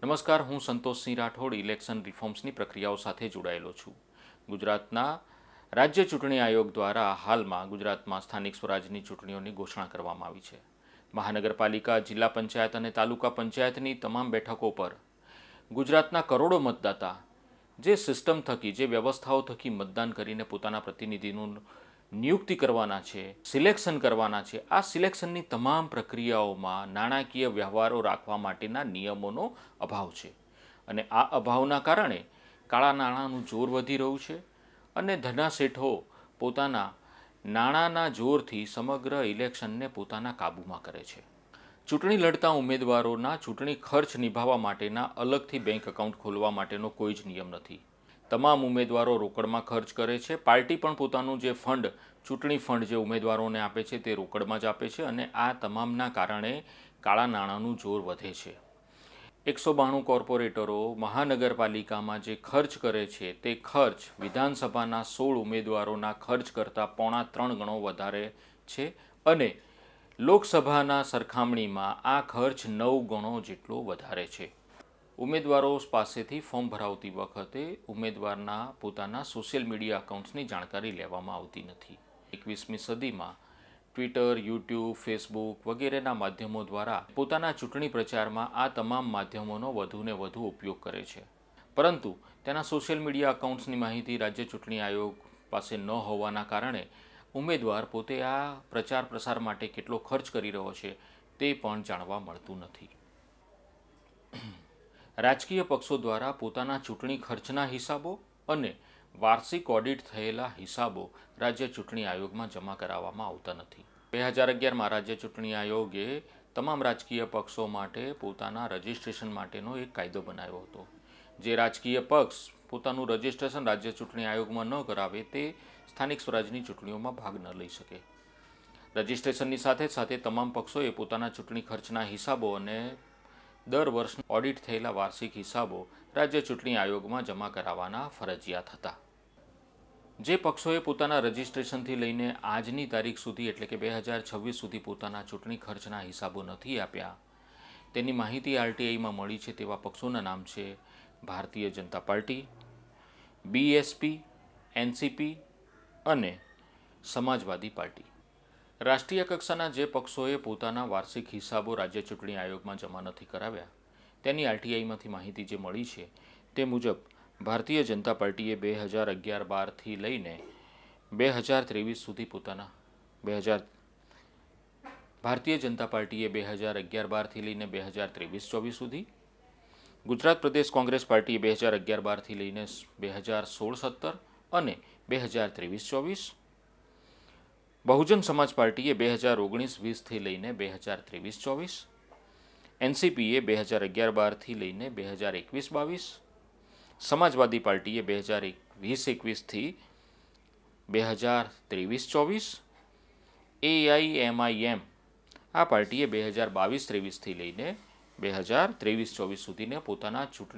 નમસ્કાર, હું સંતોષસિંહ રાઠોડ ઇલેક્શન રિફોર્મ્સની પ્રક્રિયાઓ સાથે જોડાયેલો છું. ગુજરાતના રાજ્ય ચૂંટણી આયોગ દ્વારા હાલમાં ગુજરાતમાં સ્થાનિક સ્વરાજની ચૂંટણીઓની ઘોષણા કરવામાં આવી છે. મહાનગરપાલિકા, જિલ્લા પંચાયત અને તાલુકા પંચાયતની તમામ બેઠકો પર ગુજરાતના કરોડો મતદાતા જે સિસ્ટમ થકી, જે વ્યવસ્થાઓ થકી મતદાન કરીને પોતાના પ્રતિનિધિનું નિયુક્તિ કરવાના છે, સિલેક્શન કરવાના છે, આ સિલેક્શનની તમામ પ્રક્રિયાઓમાં નાણાકીય વ્યવહારો રાખવા માટેના નિયમોનો અભાવ છે. અને આ અભાવના કારણે કાળા નાણાંનું જોર વધી રહ્યું છે અને ધના શેઠો પોતાના નાણાંના જોરથી સમગ્ર ઇલેક્શનને પોતાના કાબૂમાં કરે છે. ચૂંટણી લડતા ઉમેદવારોના ચૂંટણી ખર્ચ નિભાવવા માટેના અલગથી બેંક એકાઉન્ટ ખોલવા માટેનો કોઈ જ નિયમ નથી. તમામ ઉમેદવારો રોકડમાં ખર્ચ કરે છે. પાર્ટી પણ પોતાનું જે ફંડ, ચૂંટણી ફંડ જે ઉમેદવારોને આપે છે તે રોકડમાં જ આપે છે અને આ તમામના કારણે કાળા નાણાંનું જોર વધે છે. 192 કોર્પોરેટરો મહાનગરપાલિકામાં જે ખર્ચ કરે છે તે ખર્ચ વિધાનસભાના 16 ઉમેદવારોના ખર્ચ કરતાં 3.5 ગણો વધારે છે અને લોકસભાના સરખામણીમાં આ ખર્ચ 9 ગણો જેટલો વધારે છે. ઉમેદવારો પાસેથી ફોર્મ ભરાવતી વખતે ઉમેદવારના પોતાના સોશિયલ મીડિયા એકાઉન્ટ્સની જાણકારી લેવામાં આવતી નથી. 21મી સદીમાં ટ્વિટર, યુટ્યુબ, ફેસબુક વગેરેના માધ્યમો દ્વારા પોતાના ચૂંટણી પ્રચારમાં આ તમામ માધ્યમોનો વધુને વધુ ઉપયોગ કરે છે. પરંતુ તેના સોશિયલ મીડિયા એકાઉન્ટ્સની માહિતી રાજ્ય ચૂંટણી આયોગ પાસે ન હોવાના કારણે ઉમેદવાર પોતે આ પ્રચાર પ્રસાર માટે કેટલો ખર્ચ કરી રહ્યો છે તે પણ જાણવા મળતું નથી. રાજકીય પક્ષો દ્વારા પોતાના ચૂંટણી ખર્ચના હિસાબો અને વાર્ષિક ઓડિટ થયેલા હિસાબો રાજ્ય ચૂંટણી આયોગમાં જમા કરાવવામાં આવતા નથી. 2011માં રાજ્ય ચૂંટણી આયોગે તમામ રાજકીય પક્ષો માટે પોતાના રજિસ્ટ્રેશન માટેનો એક કાયદો બનાવ્યો હતો. જે રાજકીય પક્ષ પોતાનું રજિસ્ટ્રેશન રાજ્ય ચૂંટણી આયોગમાં ન કરાવે તે સ્થાનિક સ્વરાજની ચૂંટણીઓમાં ભાગ ન લઈ શકે. રજિસ્ટ્રેશનની સાથે સાથે તમામ પક્ષોએ પોતાના ચૂંટણી ખર્ચના હિસાબો અને દર વર્ષ ઓડિટ થયેલા વાર્ષિક હિસાબો રાજ્ય ચૂંટણી આયોગમાં જમા કરાવવાના ફરજિયાત હતા. જે પક્ષોએ પોતાના રજિસ્ટ્રેશનથી લઈને આજની તારીખ સુધી એટલે કે 2026 સુધી પોતાના ચૂંટણી ખર્ચના હિસાબો નથી આપ્યા તેની માહિતી આરટીઆઈમાં મળી છે તેવા પક્ષોના નામ છે Bharatiya Janata party, BSP, NCP અને સમાજવાદી પાર્ટી. રાષ્ટ્રીય કક્ષાના જે પક્ષોએ પોતાના વાર્ષિક હિસાબો રાજ્ય ચૂંટણી આયોગમાં જમા નથી કરાવ્યા તેની આરટીઆઈમાંથી માહિતી જે મળી છે તે મુજબ ભારતીય જનતા પાર્ટીએ 2011-12થી લઈને 2023 સુધી ભારતીય જનતા પાર્ટીએ 2011-12થી લઈને 2023-24 સુધી, ગુજરાત પ્રદેશ કોંગ્રેસ પાર્ટીએ 2011-12થી લઈને 2016-17 અને 2023-24, બહુજન સમાજ પાર્ટીએ 2019-20થી લઈને 2023-24, એનસીપીએ 2011-12થી લઈને 2021-22, સમાજવાદી પાર્ટીએ 2020-21થી 2023-24, એઆઈએમઆઈએમ આ પાર્ટીએ 2022-23થી લઈને 2023-24 સુધીને પોતાના ચૂંટણી